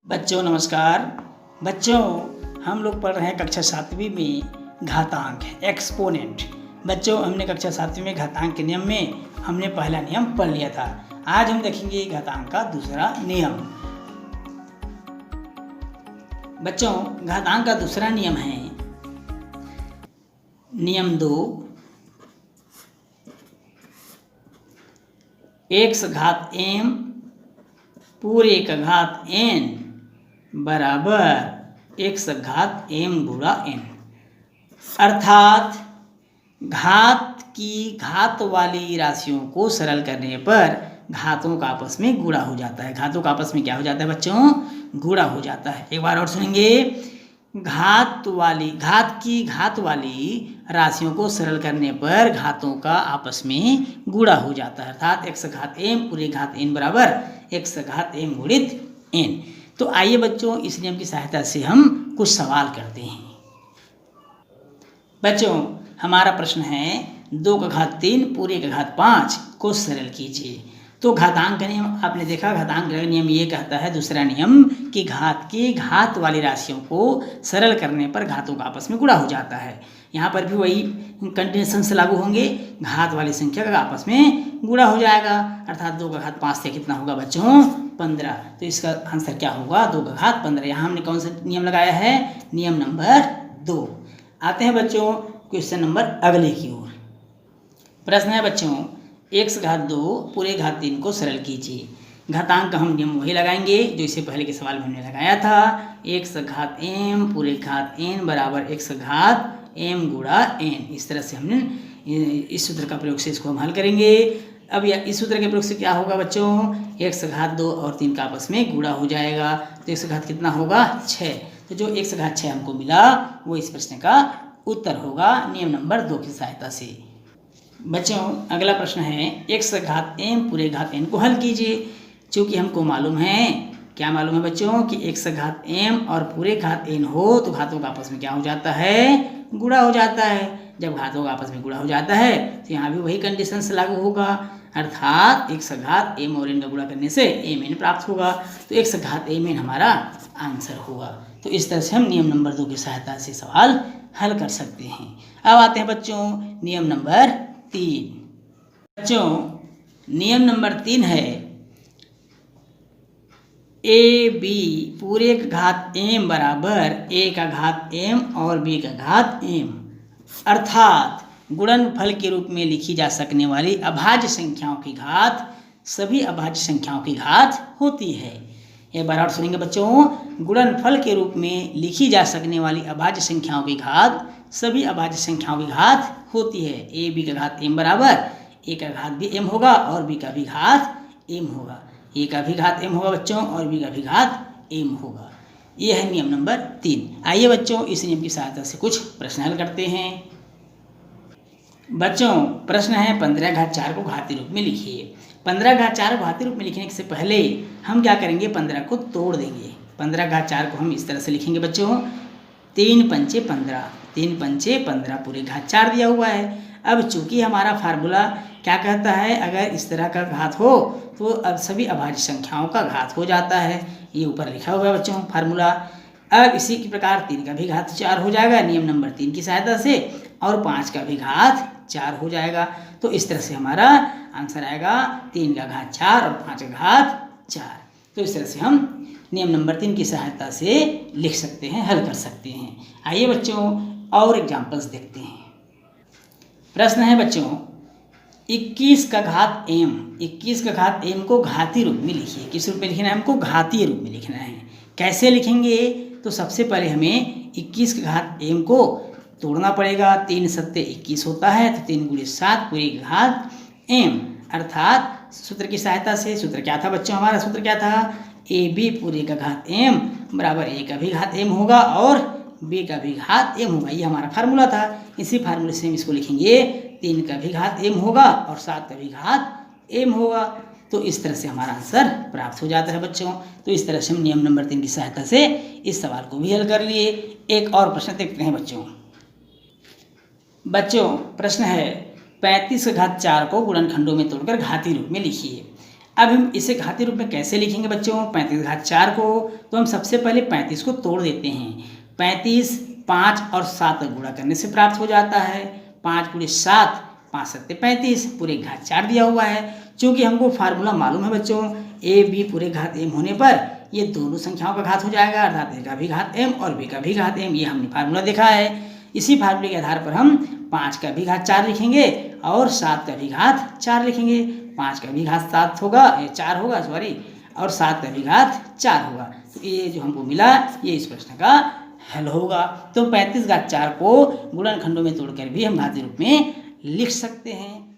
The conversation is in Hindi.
बच्चों नमस्कार। बच्चों हम लोग पढ़ रहे हैं कक्षा 7वीं में घातांक एक्सपोनेंट। बच्चों हमने कक्षा 7वीं में घातांक के नियम में हमने पहला नियम पढ़ लिया था। आज हम देखेंगे घातांक का दूसरा नियम। बच्चों घातांक का दूसरा नियम है नियम 2, x घात m पूरे का घात n बराबर x घात m गुणा n। अर्थात घात की घात वाली राशियों को सरल करने पर घातों का आपस में गुणा हो जाता है। घातों का आपस में क्या हो जाता है बच्चों? गुणा हो जाता है। एक बार और सुनेंगे। घात की घात वाली राशियों को सरल करने पर घातों का आपस में गुणा हो जाता है। अर्थात x घात m पूरे घात n बराबर x घात m गुणित n। तो आइए बच्चों इस नियम की सहायता से हम कुछ सवाल करते हैं। बच्चों हमारा प्रश्न है 2 का घात 3 पूरे का घात 5 को सरल कीजिए। तो घातांक का नियम आपने देखा। घातांक का नियम ये कहता है, दूसरा नियम, कि घात की घात वाली राशियों को सरल करने पर घातों का आपस में गुणा हो जाता है। यहाँ पर भी वही कंटिन्यूएशन से लागू होंगे। घात वाली संख्या का आपस में गुणा हो जाएगा। अर्थात 2 का घात 5 से कितना होगा बच्चों? 15। तो इसका आंसर क्या होगा? 2 का घात 15। यहाँ हमने कौन सा नियम लगाया है? नियम नंबर 2। आते हैं बच्चों क्वेश्चन नंबर अगले की ओर। प्रश्न है बच्चों x घात 2 पूरे घात 3 को सरल कीजिए। घातांक का हम नियम वही लगाएंगे जो इससे पहले के सवाल में हमने लगाया था। x घात m पूरे घात n बराबर x घात m गुणा n। इस तरह से हमने इस सूत्र का प्रयोग से इसको हम हल करेंगे। अब इस सूत्र के प्रयोग से क्या होगा बच्चों? x घात 2 और 3 का आपस में गुणा हो जाएगा। तो x घात कितना होगा? 6। तो जो x घात 6 हमको मिला वो इस प्रश्न का उत्तर होगा नियम नंबर 2 की सहायता से। बच्चों अगला प्रश्न है x घात m पूरे घात n को हल कीजिए। चूँकि हमको मालूम है, क्या मालूम है बच्चों, कि x घात m और पूरे घात n हो तो घातों का आपस में क्या हो जाता है? गुणा हो जाता है। जब घातों का आपस में गुणा हो जाता है तो यहाँ भी वही कंडीशन से लागू होगा। अर्थात x घात m और n का गुणा करने से mn प्राप्त होगा। तो x घात mn हमारा आंसर होगा। तो इस तरह से हम नियम नंबर 2 की सहायता से सवाल हल कर सकते हैं। अब आते हैं बच्चों नियम नंबर 3। बच्चों नियम नंबर 3 है ab पूरे का घात m बराबर a का घात m और b का घात m। अर्थात गुणनफल के रूप में लिखी जा सकने वाली अभाज्य संख्याओं की घात सभी अभाज्य संख्याओं की घात होती है। एक बार और सुनेंगे बच्चों। गुणनफल के रूप में लिखी जा सकने वाली अभाज्य संख्याओं की घात सभी अभाज्य संख्याओं की घात होती है। ए बी का घात m बराबर ए का घात भी m होगा और b का भी घात m होगा। ए का भी घात m होगा बच्चों और b का भी घात m होगा। ये है नियम नंबर 3। आइए बच्चों इस नियम की सहायता से कुछ प्रश्न हल करते हैं। बच्चों प्रश्न है 15 घात 4 को घातीय रूप में लिखिए। 15 घात 4 को घातीय रूप में लिखने से पहले हम क्या करेंगे? 15 को तोड़ देंगे। 15 घात 4 को हम इस तरह से लिखेंगे बच्चों, 3 पंचे 15, 3 पंचे 15 पूरे घात 4 दिया हुआ है। अब चूंकि हमारा फार्मूला क्या कहता है, अगर इस तरह का घात हो तो अब सभी अभाज्य संख्याओं का घात हो जाता है। ये ऊपर लिखा हुआ है बच्चों फार्मूला। अब इसी के प्रकार 3 का भी घात 4 हो जाएगा नियम नंबर 3 की सहायता से, और 5 का भी घात 4 हो जाएगा। तो इस तरह से हमारा आंसर आएगा 3 का घात 4 और 5 का घात 4। तो इस तरह से हम नियम नंबर 3 की सहायता से लिख सकते हैं, हल कर सकते हैं। आइए बच्चों और एग्जाम्पल्स देखते हैं। प्रश्न है बच्चों 21 का घात m। 21 का घात m को घातीय रूप में लिखिए। किस रूप में लिखना है? हमको घातीय रूप में लिखना है। कैसे लिखेंगे? तो सबसे पहले हमें 21 का घात m को तोड़ना पड़ेगा। 3 सत्ते 21 होता है, तो 3 गुणे 7 पूरे घात m। अर्थात सूत्र की सहायता से, सूत्र क्या था बच्चों? हमारा सूत्र क्या था? ए बी पूरे का घात m बराबर a का भी घात m होगा और b का भी घात m होगा। ये हमारा फार्मूला था। इसी फार्मूले से हम इसको लिखेंगे, 3 का भी घात m होगा और 7 का भी घात m होगा। तो इस तरह से हमारा आंसर प्राप्त हो जाता है बच्चों। तो इस तरह से हम नियम नंबर 3 की सहायता से इस सवाल को भी हल कर लिए। एक और प्रश्न देखते हैं बच्चों। बच्चों प्रश्न है 35 का घात 4 को गुणनखंडों में तोड़कर घातीय रूप में लिखिए। अब हम इसे घातीय रूप में कैसे लिखेंगे बच्चों 35 घात 4 को? तो हम सबसे पहले 35 को तोड़ देते हैं। 35 5 और 7 का गुणा करने से प्राप्त हो जाता है। 5 × 7 5 7 35 पूरे घात 4 दिया हुआ है। चूँकि हमको फार्मूला मालूम है बच्चों ए बी पूरे घात m होने पर ये दोनों संख्याओं का घात हो जाएगा, अर्थात a का भी घात m और b का भी घात m। ये हमने फार्मूला देखा है। इसी फार्मूले के आधार पर हम 5 का भी घात 4 लिखेंगे और 7 का भी घात 4 लिखेंगे। 5 का भी घात 7 होगा, 4 होगा सॉरी, और 7 का भी घात 4 होगा। तो ये जो हमको मिला ये इस प्रश्न का हल होगा। तो 35 घात 4 को गुणनखंडों में तोड़कर भी हम घातीय रूप में लिख सकते हैं।